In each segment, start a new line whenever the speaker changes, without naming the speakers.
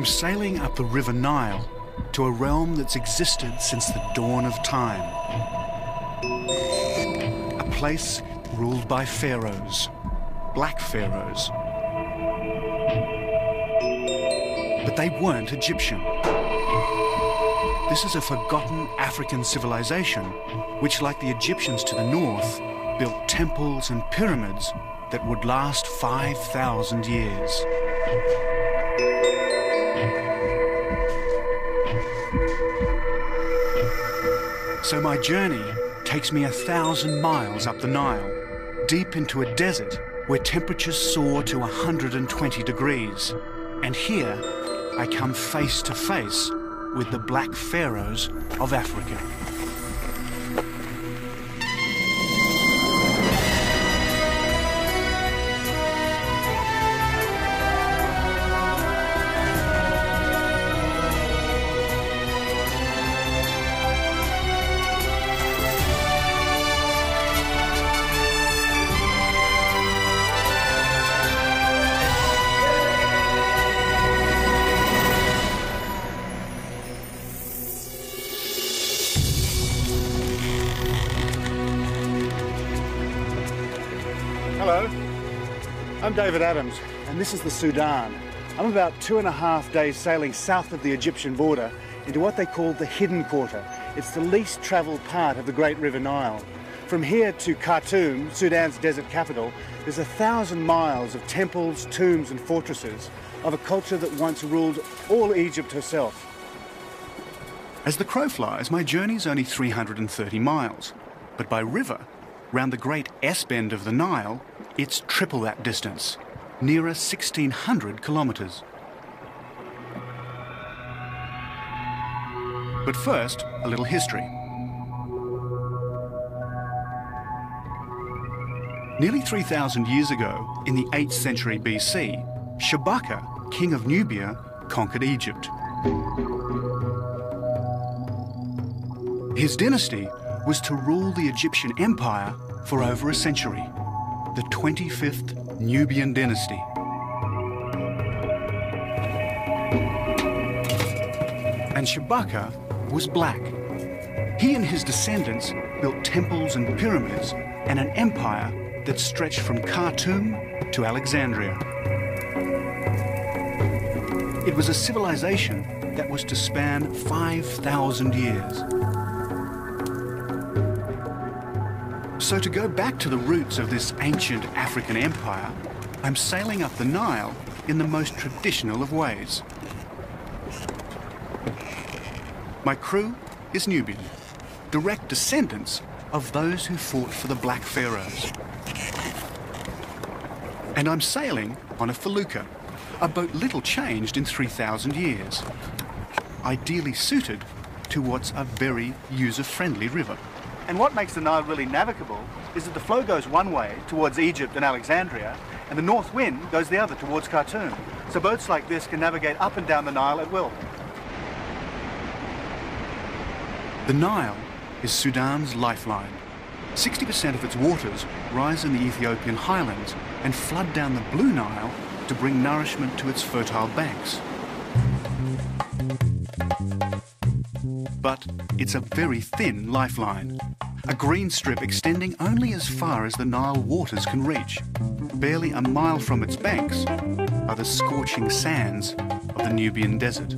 I'm sailing up the River Nile to a realm that's existed since the dawn of time. A place ruled by pharaohs, black pharaohs. But they weren't Egyptian. This is a forgotten African civilization which, like the Egyptians to the north, built temples and pyramids that would last 5,000 years. So my journey takes me 1,000 miles up the Nile, deep into a desert where temperatures soar to 120 degrees. And here I come face to face with the black pharaohs of Africa.
Hello, I'm David Adams, and this is the Sudan. I'm about 2.5 days sailing south of the Egyptian border into what they call the Hidden Quarter. It's the least travelled part of the Great River Nile. From here to Khartoum, Sudan's desert capital, there's 1,000 miles of temples, tombs and fortresses of a culture that once ruled all Egypt herself.
As the crow flies, my journey's only 330 miles, but by river, round the great S-bend of the Nile, it's triple that distance, nearer 1,600 kilometres. But first, a little history. Nearly 3,000 years ago, in the 8th century BC, Shabaka, king of Nubia, conquered Egypt. His dynasty was to rule the Egyptian Empire for over a century, the 25th Nubian dynasty. And Shabaka was black. He and his descendants built temples and pyramids and an empire that stretched from Khartoum to Alexandria. It was a civilization that was to span 5,000 years. So to go back to the roots of this ancient African empire, I'm sailing up the Nile in the most traditional of ways. My crew is Nubian, direct descendants of those who fought for the Black Pharaohs. And I'm sailing on a felucca, a boat little changed in 3,000 years, ideally suited to what's a very user-friendly river.
And what makes the Nile really navigable is that the flow goes one way towards Egypt and Alexandria, and the north wind goes the other towards Khartoum. So boats like this can navigate up and down the Nile at will.
The Nile is Sudan's lifeline. 60% of its waters rise in the Ethiopian highlands and flood down the Blue Nile to bring nourishment to its fertile banks. But it's a very thin lifeline. A green strip extending only as far as the Nile waters can reach. Barely a mile from its banks are the scorching sands of the Nubian desert.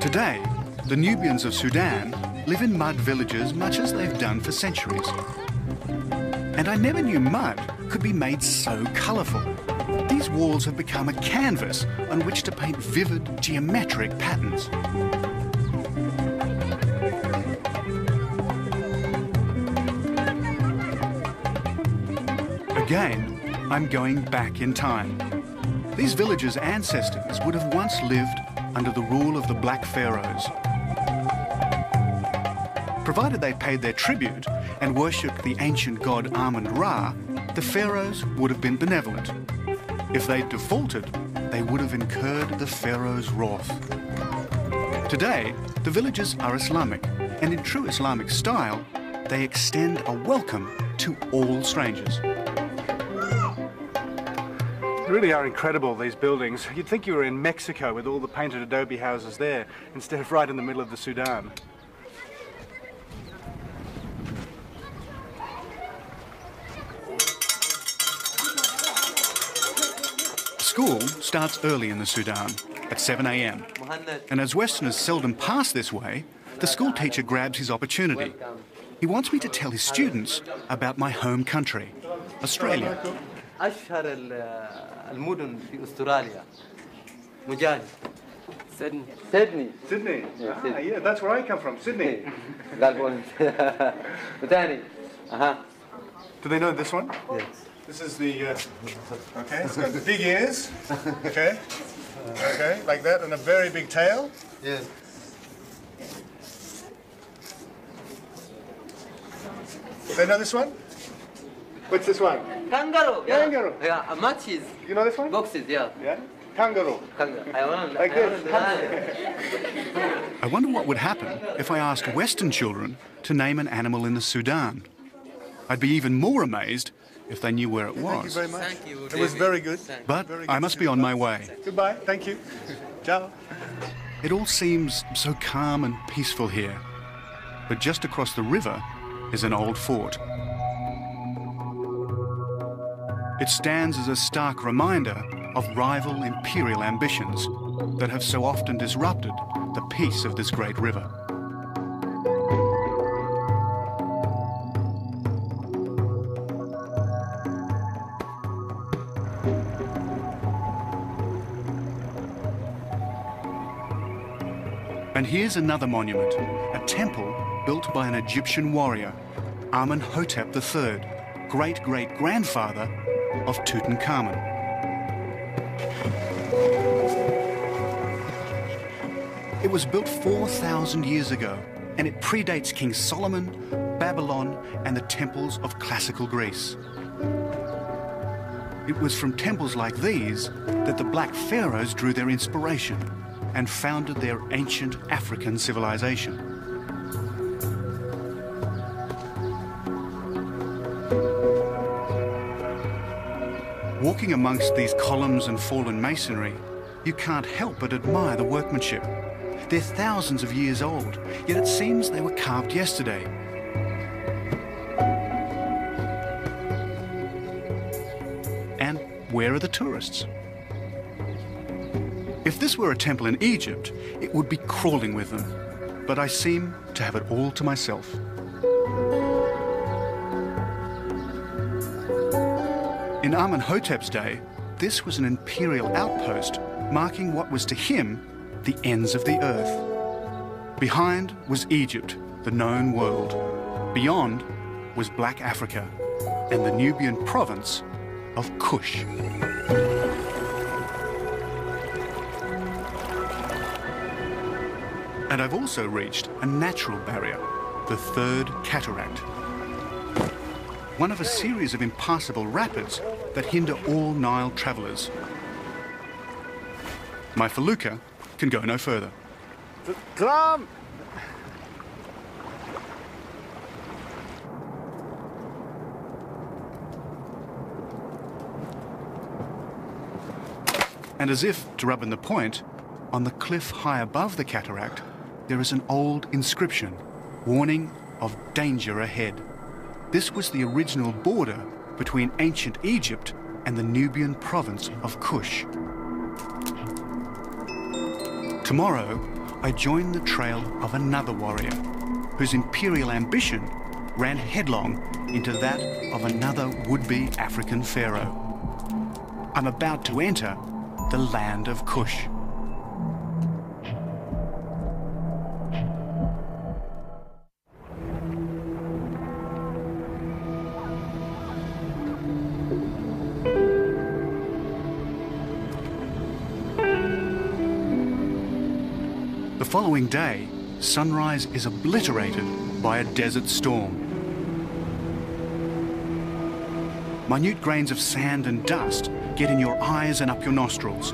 Today, the Nubians of Sudan live in mud villages much as they've done for centuries. And I never knew mud could be made so colourful. These walls have become a canvas on which to paint vivid geometric patterns. Again, I'm going back in time. These villages' ancestors would have once lived under the rule of the Black Pharaohs. Provided they paid their tribute and worshipped the ancient god Amun-Ra, the pharaohs would have been benevolent. If they defaulted, they would have incurred the pharaoh's wrath. Today, the villages are Islamic, And in true Islamic style, they extend a welcome to all strangers.
They really are incredible, these buildings. You'd think you were in Mexico with all the painted adobe houses there, instead of right in the middle of the Sudan.
School starts early in the Sudan, at 7 a.m. And as Westerners seldom pass this way, the school teacher grabs his opportunity. He wants me to tell his students about my home country, Australia.
أشهر المدن في أستراليا مجال سيدني
Sydney? Yeah, that's where I come from, Sydney.
قال وثاني
Do they know this one?
Yes.
This is the, okay, it's got big ears, okay, like that, and a very big tail.
Yes.
They know this one? What's this one?
Kangaroo.
Kangaroo.
Yeah, matches.
You know this one?
Boxes, yeah.
Yeah? Kangaroo. Like this.
I wonder what would happen if I asked Western children to name an animal in the Sudan. I'd be even more amazed if they knew where it
Thank you
was.
very much.
Thank you,
It was
David.
very good.
But
Very
I
good
must
to
be
see
on
you.
my way.
Goodbye. Thank you. Ciao.
It all seems so calm and peaceful here. But just across the river is an old fort. It stands as a stark reminder of rival imperial ambitions that have so often disrupted the peace of this great river. And here's another monument, a temple built by an Egyptian warrior, Amenhotep III, great-great-grandfather of Tutankhamun. It was built 4,000 years ago, and it predates King Solomon, Babylon, and the temples of classical Greece. It was from temples like these that the Black Pharaohs drew their inspiration and founded their ancient African civilization. Walking amongst these columns and fallen masonry, you can't help but admire the workmanship. They're thousands of years old, yet it seems they were carved yesterday. And where are the tourists? If this were a temple in Egypt, it would be crawling with them. But I seem to have it all to myself. In Amenhotep's day, this was an imperial outpost marking what was to him the ends of the earth. Behind was Egypt, the known world. Beyond was Black Africa and the Nubian province of Kush. And I've also reached a natural barrier, the Third Cataract. One of a series of impassable rapids that hinder all Nile travellers. My felucca can go no further.
Salam.
And as if to rub in the point, on the cliff high above the cataract, there is an old inscription warning of danger ahead. This was the original border between ancient Egypt and the Nubian province of Kush. Tomorrow, I join the trail of another warrior whose imperial ambition ran headlong into that of another would-be African pharaoh. I'm about to enter the land of Kush. The following day, sunrise is obliterated by a desert storm. Minute grains of sand and dust get in your eyes and up your nostrils.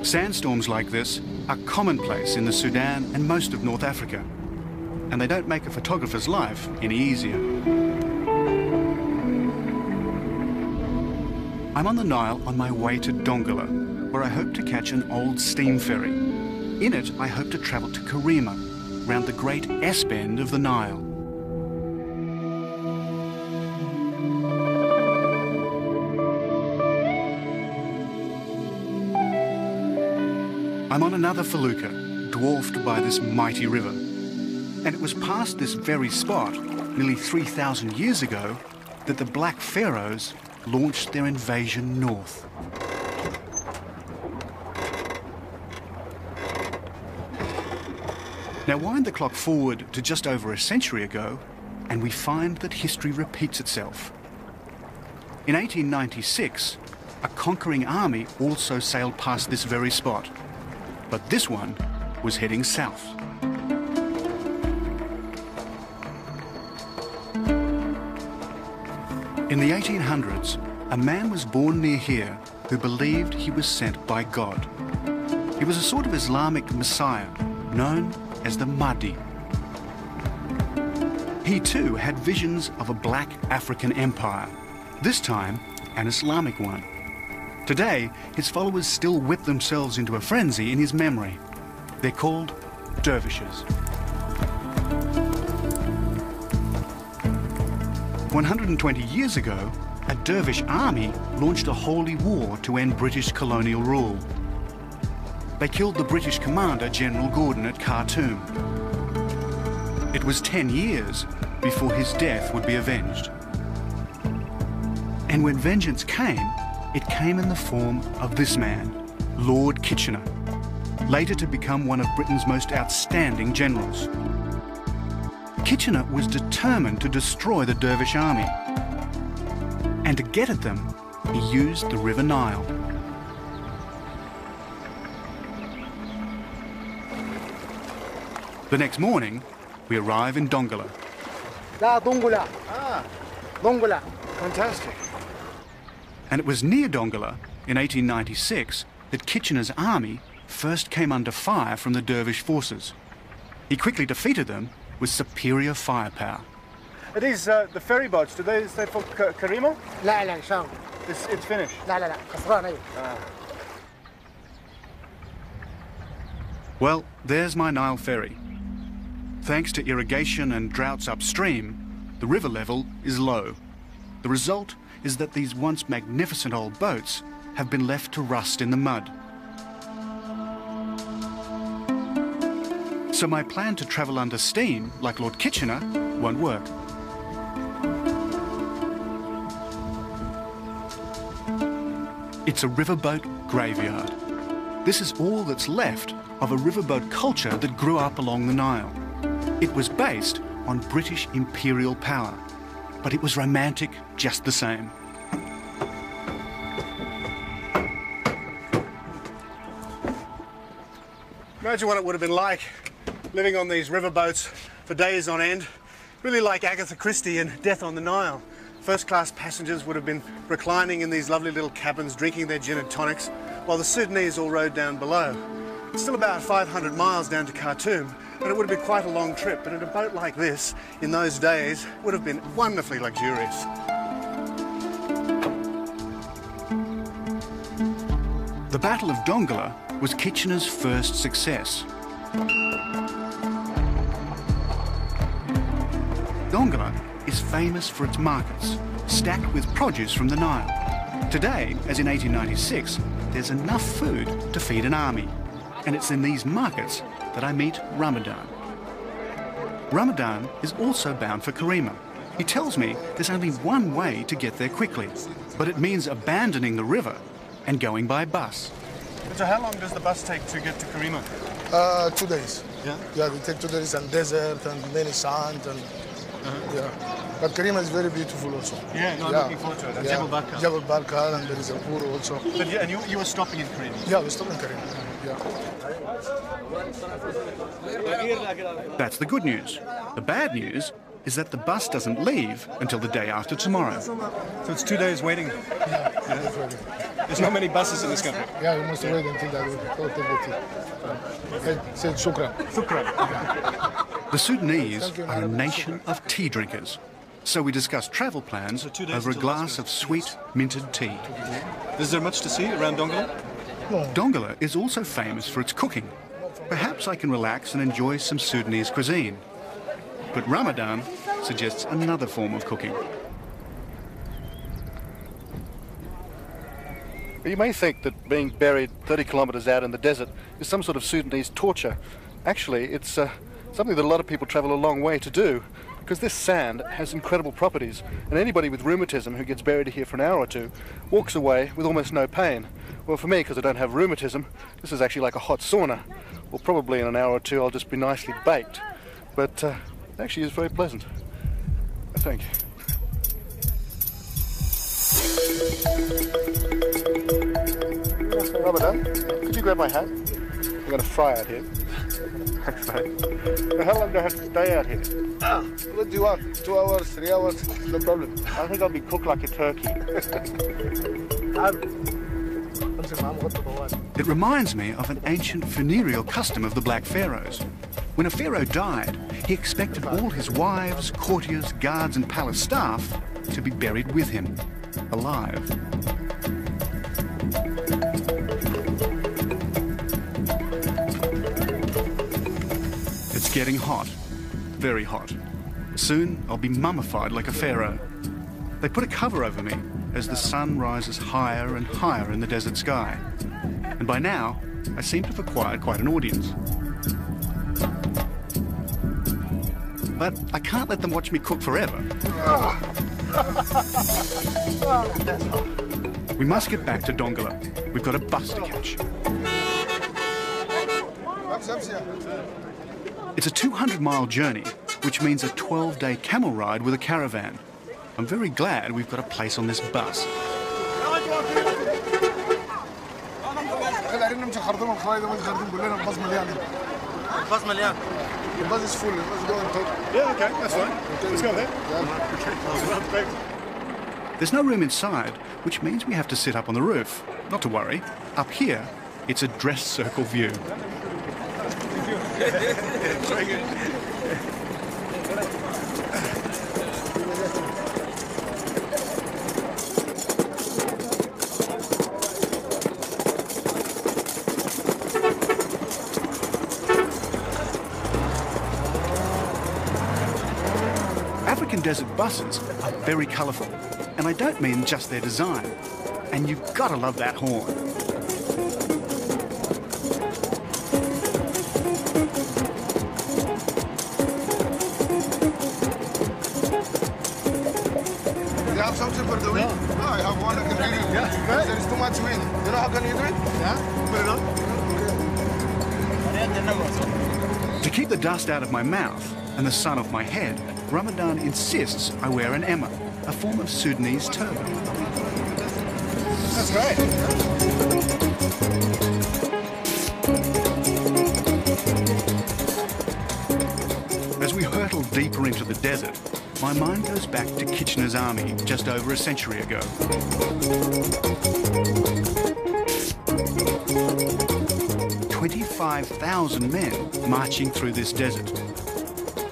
Sandstorms like this are commonplace in the Sudan and most of North Africa, and they don't make a photographer's life any easier. I'm on the Nile on my way to Dongola, where I hope to catch an old steam ferry. In it, I hope to travel to Karima, round the great S-bend of the Nile. I'm on another felucca, dwarfed by this mighty river. And it was past this very spot, nearly 3,000 years ago, that the Black Pharaohs launched their invasion north. Now wind the clock forward to just over a century ago, and we find that history repeats itself. In 1896, a conquering army also sailed past this very spot. But this one was heading south. In the 1800s, a man was born near here who believed he was sent by God. He was a sort of Islamic messiah known as the Mahdi. He too had visions of a black African empire, this time an Islamic one. Today, his followers still whip themselves into a frenzy in his memory. They're called dervishes. 120 years ago, a dervish army launched a holy war to end British colonial rule. They killed the British commander, General Gordon, at Khartoum. It was 10 years before his death would be avenged. And when vengeance came, it came in the form of this man, Lord Kitchener, later to become one of Britain's most outstanding generals. Kitchener was determined to destroy the dervish army. And to get at them, he used the River Nile. The next morning, we arrive in Dongola.
Dongola. Dongola. Fantastic.
And it was near Dongola, in 1896, that Kitchener's army first came under fire from the dervish forces. He quickly defeated them with superior firepower.
Are these the ferry boats? Do they stay for Karima?
لا لا إن شاء الله.
It's finished.
لا لا لا خسران أيوة.
Well, there's my Nile ferry. Thanks to irrigation and droughts upstream, the river level is low. The result is that these once magnificent old boats have been left to rust in the mud. So my plan to travel under steam, like Lord Kitchener, won't work. It's a riverboat graveyard. This is all that's left of a riverboat culture that grew up along the Nile. It was based on British imperial power, but it was romantic just the same.
Imagine what it would have been like living on these riverboats for days on end. Really like Agatha Christie in Death on the Nile. First-class passengers would have been reclining in these lovely little cabins, drinking their gin and tonics, while the Sudanese all rode down below. It's still about 500 miles down to Khartoum, and it would have been quite a long trip, but in a boat like this, in those days, would have been wonderfully luxurious.
The Battle of Dongola was Kitchener's first success. Dongola is famous for its markets, stacked with produce from the Nile. Today, as in 1896, there's enough food to feed an army. And it's in these markets that I meet Ramadan. Ramadan is also bound for Karima. He tells me there's only one way to get there quickly, but it means abandoning the river and going by bus.
So how long does the bus take to get to Karima?
2 days.
Yeah?
Yeah, we take 2 days and desert and many sand and yeah. But Karima is very beautiful also.
Yeah, no, I'm looking forward to it. And Jebel Barka.
Jebel Barka, and there is a pool also.
But and you were stopping in Karima?
Yeah, we stop in Karima. Yeah.
That's the good news. The bad news is that the bus doesn't leave until the day after tomorrow.
So it's 2 days waiting. There's not many buses in this country.
Yeah, you must wait until that will take the tea. Hey, say shukran.
The Sudanese are a nation of tea drinkers. So we discuss travel plans over a glass of sweet, minted tea.
Is there much to see around Dongola?
Dongola is also famous for its cooking. Perhaps I can relax and enjoy some Sudanese cuisine. But Ramadan suggests another form of cooking.
You may think that being buried 30 kilometres out in the desert is some sort of Sudanese torture. Actually, it's something that a lot of people travel a long way to do, because this sand has incredible properties, and anybody with rheumatism who gets buried here for an hour or two walks away with almost no pain. Well, for me, because I don't have rheumatism, this is actually like a hot sauna. Well, probably in an hour or two I'll just be nicely baked. But it actually is very pleasant, I think. Ramadan, could you grab my hat? I'm going to fry out here. Thanks, mate. Now, how long do I have to stay out here?
What do you want? 2 hours, 3 hours? No problem.
I think I'll be cooked like a turkey.
It reminds me of an ancient funereal custom of the Black Pharaohs. When a pharaoh died, he expected all his wives, courtiers, guards and palace staff to be buried with him, alive. It's getting hot, very hot. Soon I'll be mummified like a pharaoh. They put a cover over me as the sun rises higher and higher in the desert sky. And by now, I seem to have acquired quite an audience. But I can't let them watch me cook forever. We must get back to Dongola. We've got a bus to catch. It's a 200-mile journey, which means a 12-day camel ride with a caravan. I'm very glad we've got a place on this bus.
The bus is full. Let's go and talk.
Yeah, okay, that's fine. Let's go there.
There's no room inside, which means we have to sit up on the roof. Not to worry. Up here, it's a dress circle view.
Very good.
African desert buses are very colourful, and I don't mean just their design. And you've got to love that horn.
You have something for the wind? No, I have one. I can bring you. Yeah, there is too much wind. You know how can you do it? Yeah, put it on.
To keep the dust out of my mouth and the sun off my head, Ramadan insists I wear an emma, a form of Sudanese turban.
That's great.
As we hurtle deeper into the desert, my mind goes back to Kitchener's army just over a century ago. "25,000 men marching through this desert.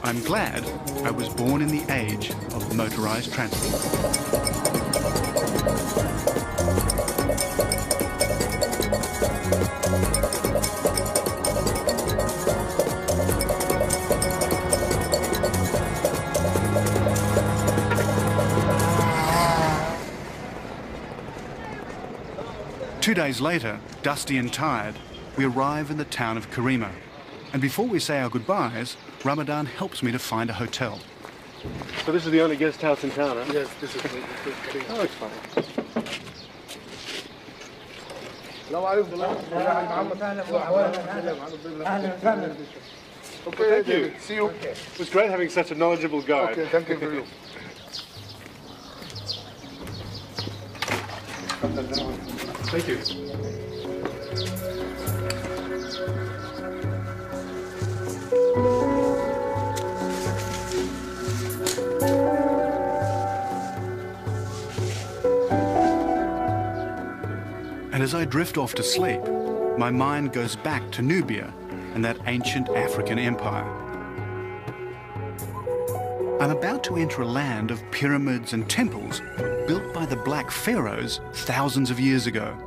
I'm glad I was born in the age of motorised transport. Two days later, dusty and tired, we arrive in the town of Karima. And before we say our goodbyes, Ramadan helps me to find a hotel.
So this is the only guest house in town, huh?
Yes, this is
Oh, it's fine.
Okay,
Thank you.
see you.
It was great having such a knowledgeable guide.
Okay, thank you for you.
Thank you.
as I drift off to sleep, my mind goes back to Nubia and that ancient African empire. I'm about to enter a land of pyramids and temples built by the Black Pharaohs thousands of years ago.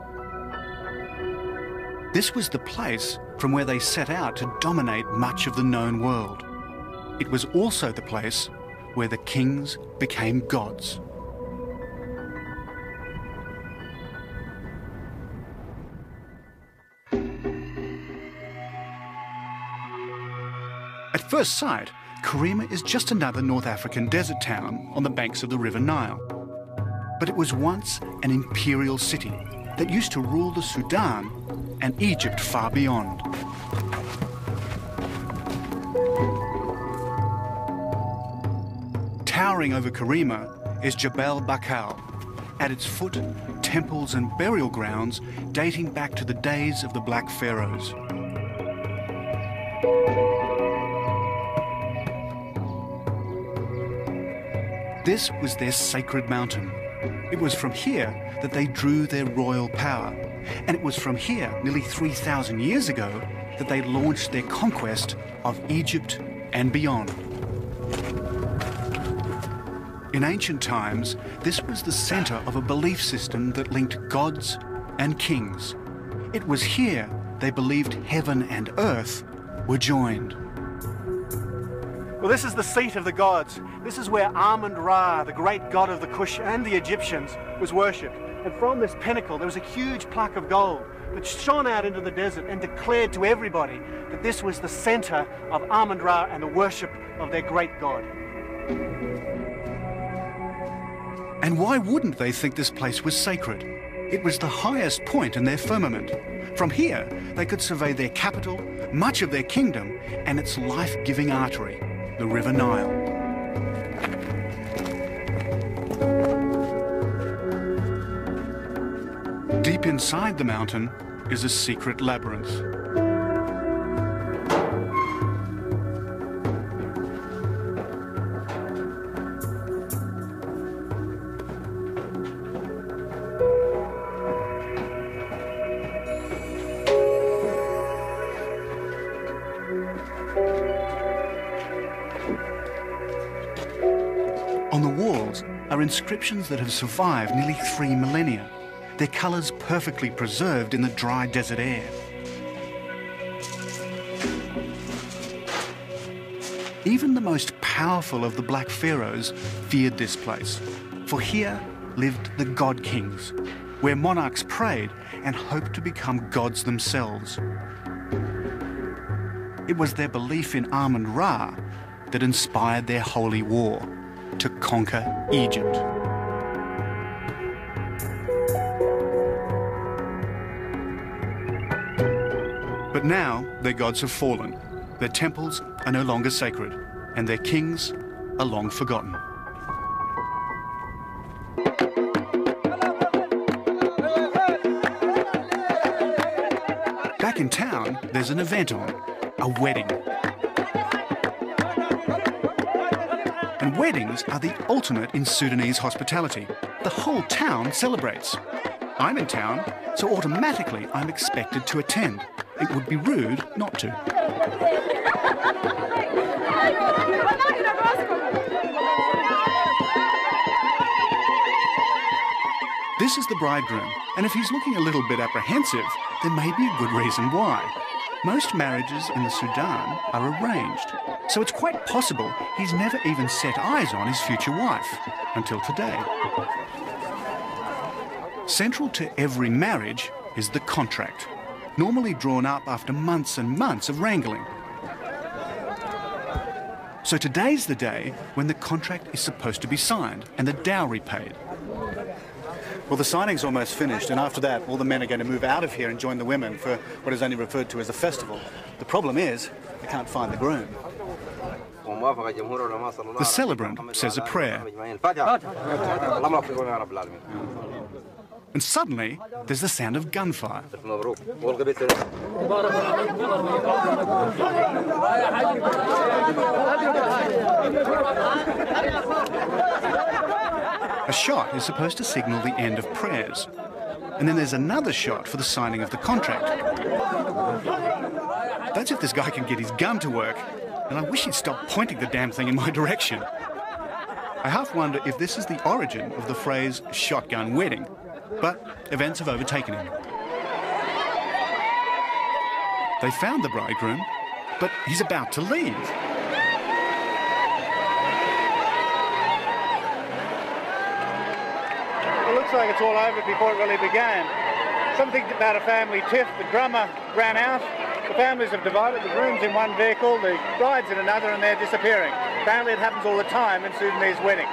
This was the place from where they set out to dominate much of the known world. It was also the place where the kings became gods. At first sight, Karima is just another North African desert town on the banks of the River Nile. But it was once an imperial city that used to rule the Sudan and Egypt far beyond. Towering over Karima is Jebel Bakal. At its foot, temples and burial grounds dating back to the days of the Black Pharaohs. This was their sacred mountain. It was from here that they drew their royal power. And it was from here, nearly 3,000 years ago, that they launched their conquest of Egypt and beyond. In ancient times, this was the center of a belief system that linked gods and kings. It was here they believed heaven and earth were joined.
Well, this is the seat of the gods. This is where Amun-Ra, the great god of the Kush and the Egyptians, was worshipped. And from this pinnacle, there was a huge plaque of gold that shone out into the desert and declared to everybody that this was the center of Amun-Ra and the worship of their great god.
And why wouldn't they think this place was sacred? It was the highest point in their firmament. From here, they could survey their capital, much of their kingdom, and its life-giving artery, the River Nile. Deep inside the mountain is a secret labyrinth. On the walls are inscriptions that have survived nearly 3 millennia, their colours perfectly preserved in the dry desert air. Even the most powerful of the Black Pharaohs feared this place, for here lived the God Kings, where monarchs prayed and hoped to become gods themselves. It was their belief in Amun-Ra that inspired their holy war to conquer Egypt. But now their gods have fallen. Their temples are no longer sacred, and their kings are long forgotten. Back in town, there's an event on, a wedding. And weddings are the ultimate in Sudanese hospitality. The whole town celebrates. I'm in town, so automatically I'm expected to attend. It would be rude not to. This is the bridegroom, and if he's looking a little bit apprehensive, there may be a good reason why. Most marriages in the Sudan are arranged, so it's quite possible he's never even set eyes on his future wife until today. Central to every marriage is the contract, normally drawn up after months and months of wrangling. So today's the day when the contract is supposed to be signed and the dowry paid.
Well, the signing's almost finished, and after that, all the men are going to move out of here and join the women for what is only referred to as a festival. The problem is, they can't find the groom.
The celebrant says a prayer. And suddenly, there's the sound of gunfire. A shot is supposed to signal the end of prayers. and then there's another shot for the signing of the contract. That's if this guy can get his gun to work, and I wish he'd stop pointing the damn thing in my direction. I half wonder if this is the origin of the phrase shotgun wedding, but events have overtaken him. They found the bridegroom, but he's about to leave.
It looks like it's all over before it really began. Something about a family tiff. The drummer ran out. The families have divided. The groom's in one vehicle, the bride's in another, and they're disappearing. Apparently it happens all the time in Sudanese weddings.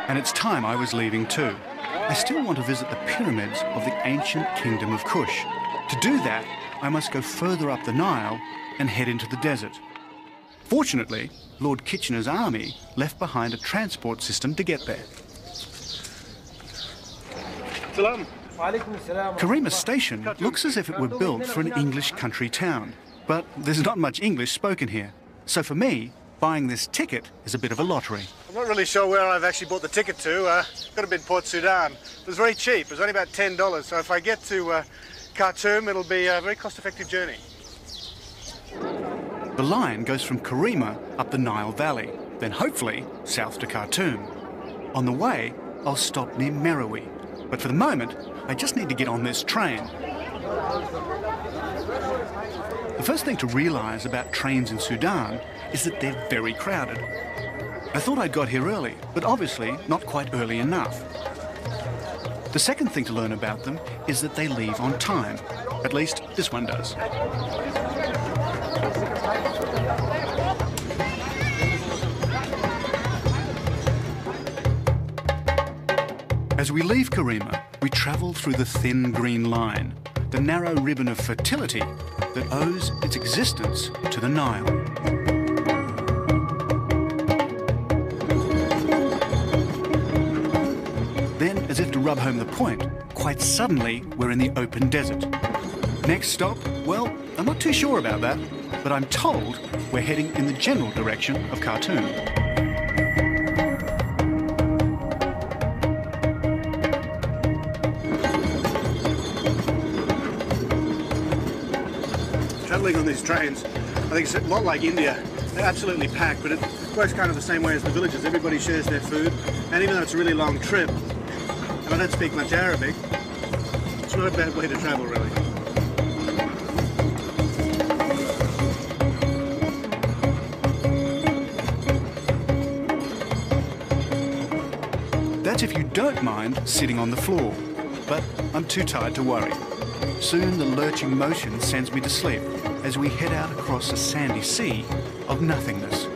And it's time I was leaving too. I still want to visit the pyramids of the ancient kingdom of Kush. To do that, I must go further up the Nile and head into the desert. Fortunately, Lord Kitchener's army left behind a transport system to get there.
Salam.
Karima Station looks as if it were built for an English country town, but there's not much English spoken here. So for me, buying this ticket is a bit of a lottery.
I'm not really sure where I've actually bought the ticket to. Got to be in Port Sudan. It was very cheap. It was only about $10. So if I get to Khartoum, it'll be a very cost-effective journey.
The line goes from Karima up the Nile Valley, then hopefully south to Khartoum. On the way, I'll stop near Merowe. But for the moment, I just need to get on this train. The first thing to realise about trains in Sudan is that they're very crowded. I thought I'd got here early, but obviously not quite early enough. The second thing to learn about them is that they leave on time. At least this one does. As we leave Karima, we travel through the thin green line, the narrow ribbon of fertility that owes its existence to the Nile. Then, as if to rub home the point, quite suddenly we're in the open desert. Next stop, well, I'm not too sure about that, but I'm told we're heading in the general direction of Khartoum.
Travelling on these trains, I think it's a lot like India. They're absolutely packed, but it works kind of the same way as the villages. Everybody shares their food, and even though it's a really long trip, and I don't speak much Arabic, it's not a bad way to travel, really.
That's if you don't mind sitting on the floor, but I'm too tired to worry. Soon the lurching motion sends me to sleep as we head out across a sandy sea of nothingness.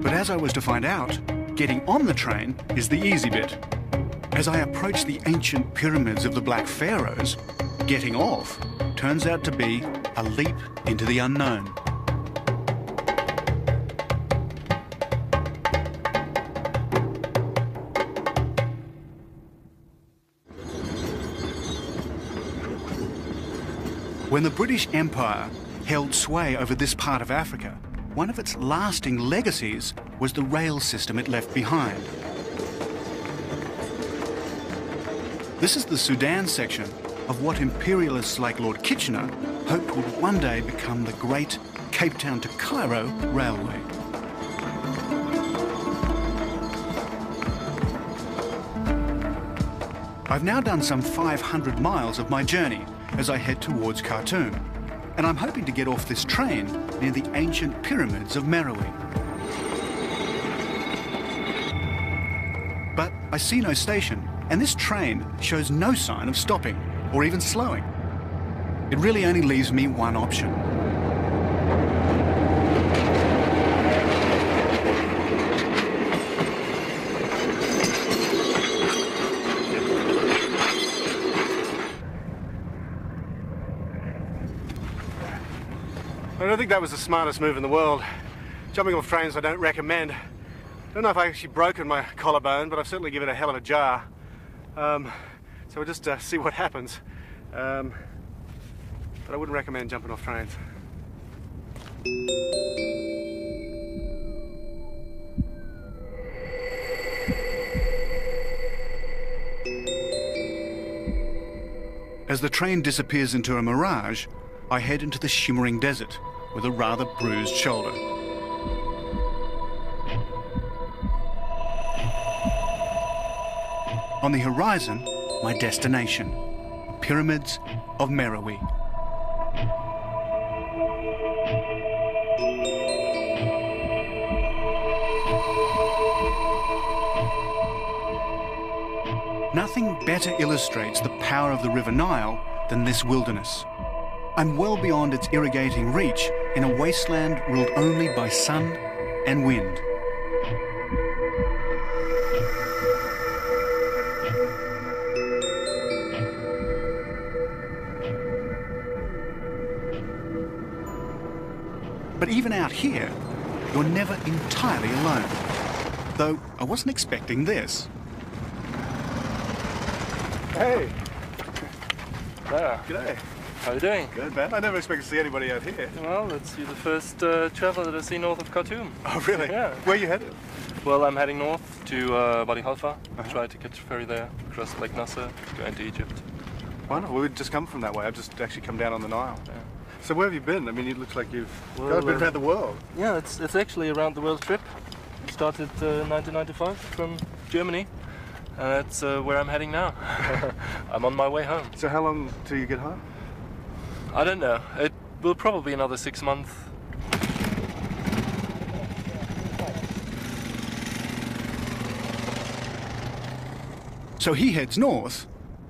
But as I was to find out, getting on the train is the easy bit. As I approach the ancient pyramids of the Black Pharaohs, getting off turns out to be a leap into the unknown. When the British Empire held sway over this part of Africa, one of its lasting legacies was the rail system it left behind. This is the Sudan section of what imperialists like Lord Kitchener hoped would one day become the great Cape Town to Cairo railway. I've now done some 500 miles of my journey as I head towards Khartoum, and I'm hoping to get off this train near the ancient pyramids of Merowe. But I see no station, and this train shows no sign of stopping or even slowing. It really only leaves me one option.
I don't think that was the smartest move in the world. Jumping off trains I don't recommend. I don't know if I've actually broken my collarbone, but I've certainly given it a hell of a jar. So we'll just see what happens. But I wouldn't recommend jumping off trains.
As the train disappears into a mirage, I head into the shimmering desert with a rather bruised shoulder. On the horizon, my destination, Pyramids of Meroe. Nothing better illustrates the power of the River Nile than this wilderness. I'm well beyond its irrigating reach in a wasteland ruled only by sun and wind. But even out here, you're never entirely alone. Though I wasn't expecting this.
Hey.
There.
G'day.
How are you doing?
Good, man. I never expected to see anybody out here.
Well, you're the first traveller that I see north of Khartoum.
Oh, really?
Yeah.
Where are you headed?
Well, I'm heading north to Wadi Halfa. Try to catch a ferry there, across Lake Nasser, go into Egypt.
Wonderful. We'd just come from that way. I've just actually come down on the Nile.
Yeah.
So where have you been? I mean, it looks like you've
Well,
been around the world.
Yeah, it's actually a round the world trip. Started 1995 from Germany, and that's where I'm heading now. I'm on my way home.
So how long till you get home?
I don't know. It will probably be another 6 months.
So he heads north,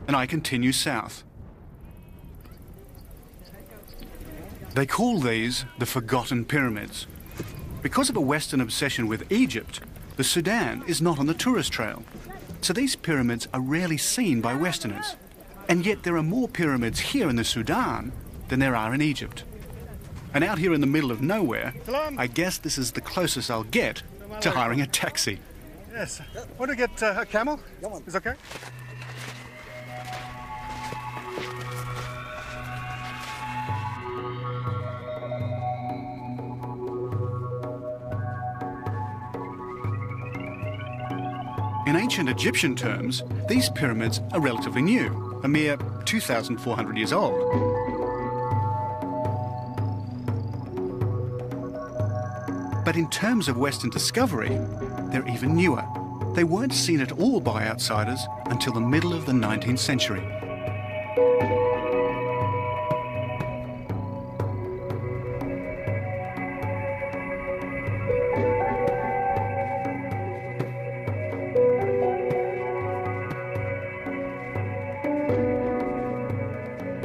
and I continue south. They call these the Forgotten Pyramids. Because of a Western obsession with Egypt, the Sudan is not on the tourist trail. So these pyramids are rarely seen by Westerners. And yet there are more pyramids here in the Sudan than there are in Egypt. And out here in the middle of nowhere, I guess this is the closest I'll get to hiring a taxi.
Yes. Want to get a camel? Is okay?
In ancient Egyptian terms, these pyramids are relatively new, a mere 2,400 years old. But in terms of Western discovery, they're even newer. They weren't seen at all by outsiders until the middle of the 19th century.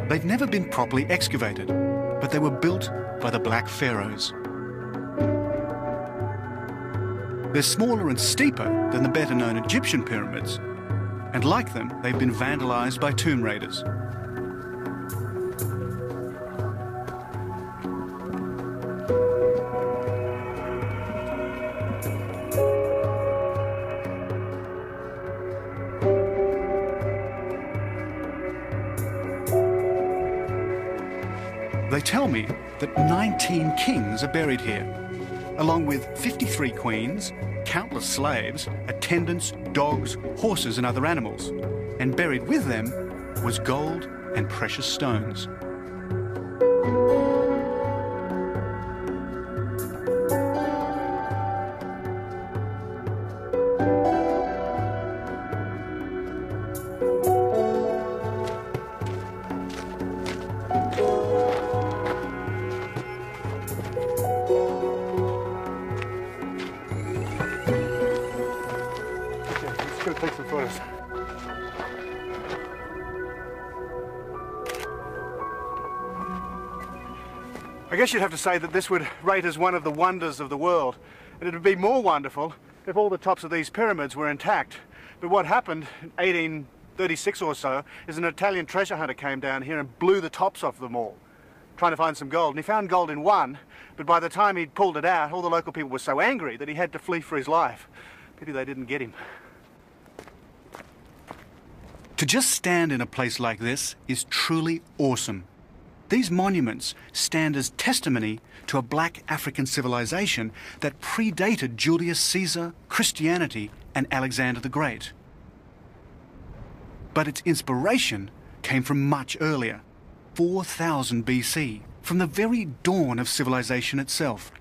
They've never been properly excavated, but they were built by the Black Pharaohs. They're smaller and steeper than the better-known Egyptian pyramids, and like them, they've been vandalized by tomb raiders. They tell me that 19 kings are buried here, along with 53 queens, countless slaves, attendants, dogs, horses and other animals. And buried with them was gold and precious stones.
Let's go take some photos. I guess you'd have to say that this would rate as one of the wonders of the world. And it would be more wonderful if all the tops of these pyramids were intact. But what happened in 1836 or so is an Italian treasure hunter came down here and blew the tops off them all, trying to find some gold. And he found gold in one, but by the time he'd pulled it out, all the local people were so angry that he had to flee for his life. Pity they didn't get him.
To just stand in a place like this is truly awesome. These monuments stand as testimony to a black African civilization that predated Julius Caesar, Christianity, and Alexander the Great. But its inspiration came from much earlier, 4000 BC, from the very dawn of civilization itself.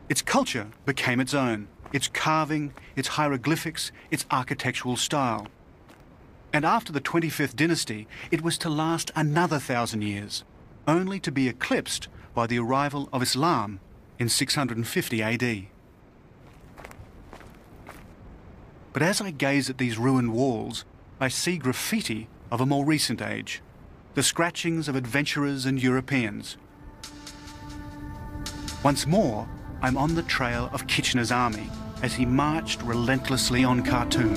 Its culture became its own, its carving, its hieroglyphics, its architectural style. And after the 25th dynasty, it was to last another 1,000 years, only to be eclipsed by the arrival of Islam in 650 AD. But as I gaze at these ruined walls, I see graffiti of a more recent age, the scratchings of adventurers and Europeans. Once more, I'm on the trail of Kitchener's army as he marched relentlessly on Khartoum.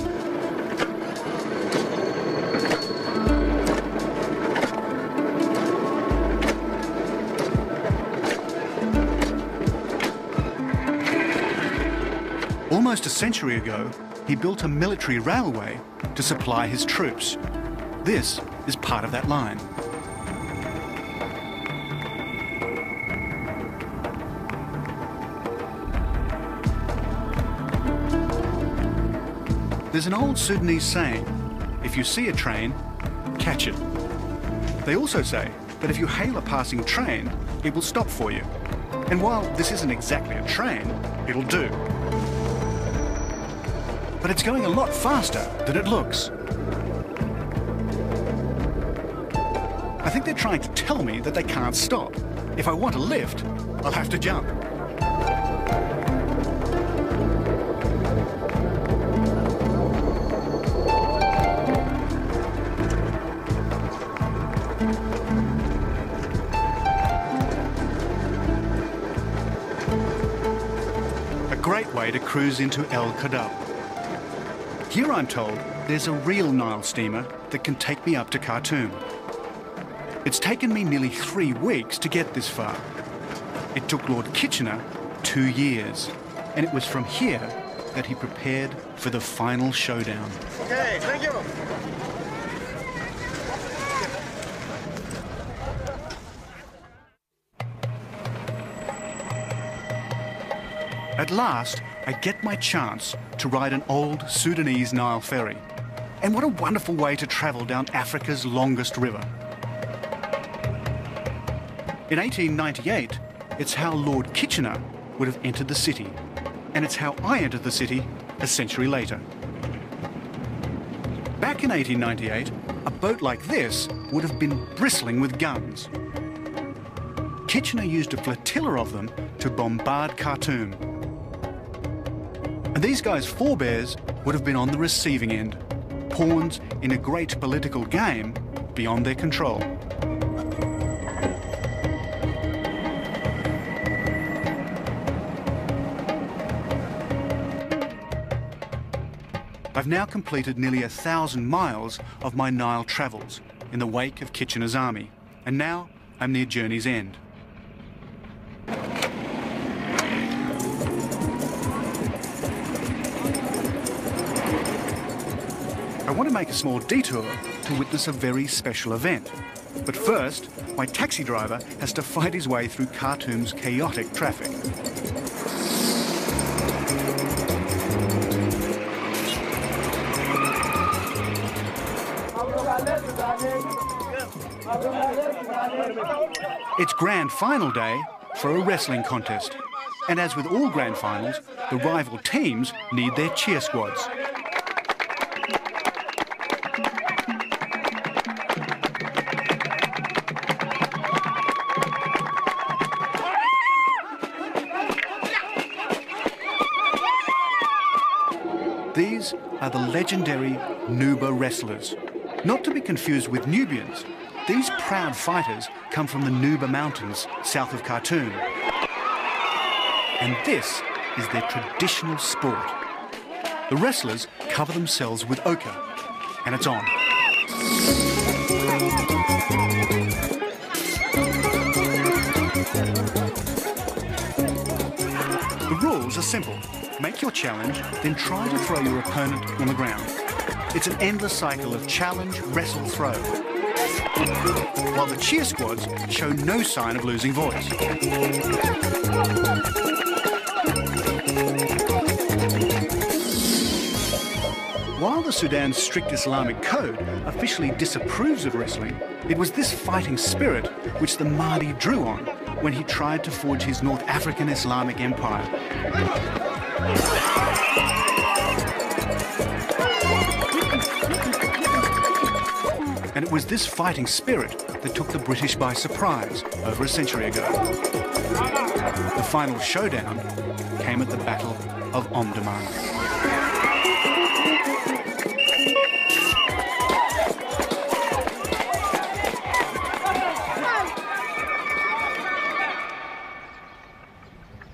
Almost a century ago, he built a military railway to supply his troops. This is part of that line. There's an old Sudanese saying, if you see a train, catch it. They also say that if you hail a passing train, it will stop for you. And while this isn't exactly a train, it'll do. But it's going a lot faster than it looks. I think they're trying to tell me that they can't stop. If I want a lift, I'll have to jump. A great way to cruise into El Kadab. Here I'm told there's a real Nile steamer that can take me up to Khartoum. It's taken me nearly 3 weeks to get this far. It took Lord Kitchener 2 years, and it was from here that he prepared for the final showdown.
Okay, thank you.
At last, I get my chance to ride an old Sudanese Nile ferry. And what a wonderful way to travel down Africa's longest river. In 1898, it's how Lord Kitchener would have entered the city. And it's how I entered the city a century later. Back in 1898, a boat like this would have been bristling with guns. Kitchener used a flotilla of them to bombard Khartoum. And these guys' forebears would have been on the receiving end, pawns in a great political game beyond their control. I've now completed nearly 1,000 miles of my Nile travels in the wake of Kitchener's army, and now I'm near journey's end. I want to make a small detour to witness a very special event. But first, my taxi driver has to fight his way through Khartoum's chaotic traffic. It's grand final day for a wrestling contest. And as with all grand finals, the rival teams need their cheer squads. These are the legendary Nuba wrestlers. Not to be confused with Nubians, these proud fighters come from the Nuba Mountains south of Khartoum. And this is their traditional sport. The wrestlers cover themselves with ochre, and it's on. The rules are simple. Make your challenge, then try to throw your opponent on the ground. It's an endless cycle of challenge, wrestle, throw. While the cheer squads show no sign of losing voice. while the Sudan's strict Islamic code officially disapproves of wrestling, it was this fighting spirit which the Mahdi drew on when he tried to forge his North African Islamic empire. And it was this fighting spirit that took the British by surprise over a century ago. The final showdown came at the Battle of Omdurman.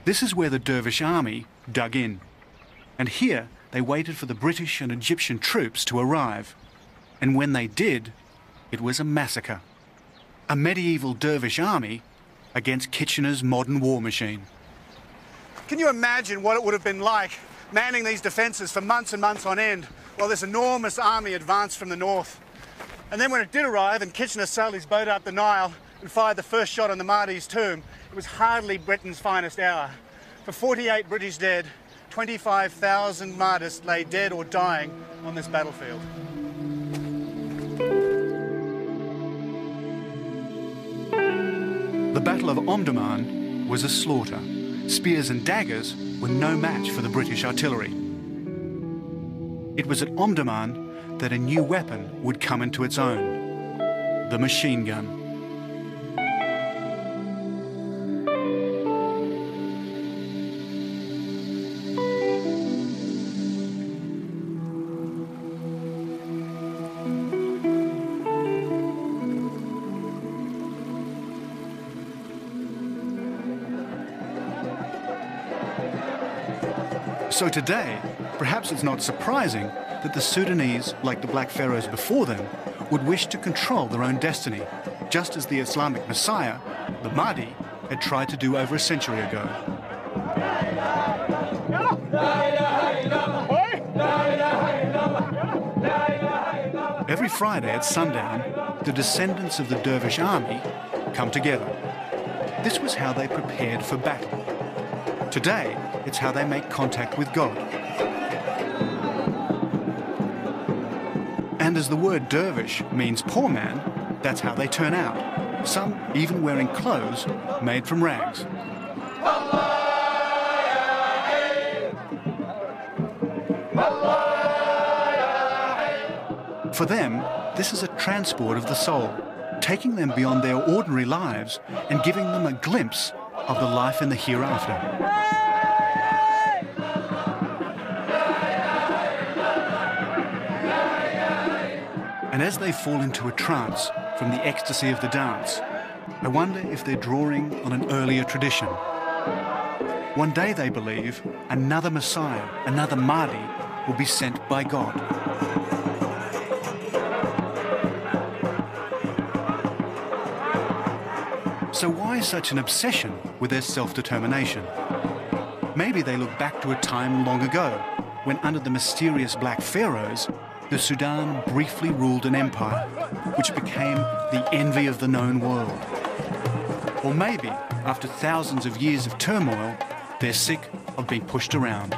This is where the Dervish army dug in. And here they waited for the British and Egyptian troops to arrive. And when they did, it was a massacre. A medieval Dervish army against Kitchener's modern war machine.
Can you imagine what it would have been like manning these defences for months and months on end while this enormous army advanced from the north? And then when it did arrive and Kitchener sailed his boat up the Nile and fired the first shot on the Mahdi's tomb, it was hardly Britain's finest hour. For 48 British dead, 25,000 martyrs lay dead or dying on this battlefield.
The Battle of Omdurman was a slaughter. Spears and daggers were no match for the British artillery. It was at Omdurman that a new weapon would come into its own: the machine gun. So today, perhaps it's not surprising that the Sudanese, like the Black Pharaohs before them, would wish to control their own destiny, just as the Islamic Messiah, the Mahdi, had tried to do over a century ago. Every Friday at sundown, the descendants of the Dervish army come together. This was how they prepared for battle. Today, it's how they make contact with God. And as the word dervish means poor man, that's how they turn out. Some even wearing clothes made from rags. For them, this is a transport of the soul, taking them beyond their ordinary lives and giving them a glimpse of the life in the hereafter. And as they fall into a trance from the ecstasy of the dance, I wonder if they're drawing on an earlier tradition. One day, they believe, another Messiah, another Mahdi, will be sent by God. So why such an obsession with their self-determination? Maybe they look back to a time long ago, when under the mysterious Black Pharaohs, the Sudan briefly ruled an empire, which became the envy of the known world. Or maybe, after thousands of years of turmoil, they're sick of being pushed around.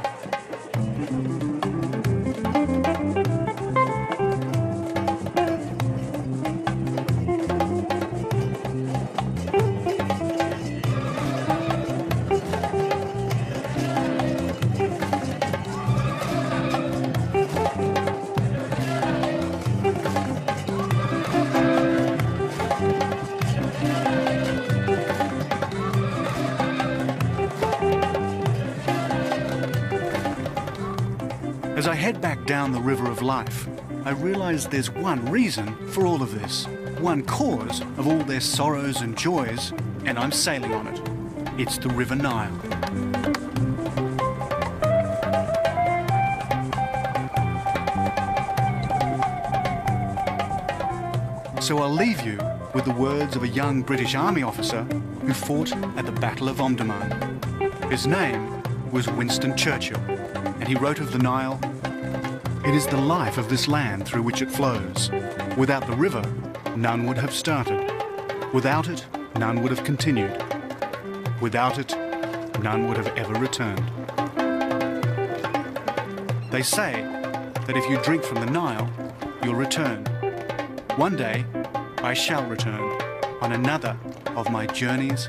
As I head back down the river of life, I realize there's one reason for all of this, one cause of all their sorrows and joys, and I'm sailing on it. It's the River Nile. So I'll leave you with the words of a young British Army officer who fought at the Battle of Omdurman. His name was Winston Churchill, and he wrote of the Nile, "It is the life of this land through which it flows. Without the river, none would have started. Without it, none would have continued. Without it, none would have ever returned." They say that if you drink from the Nile, you'll return. One day, I shall return on another of my journeys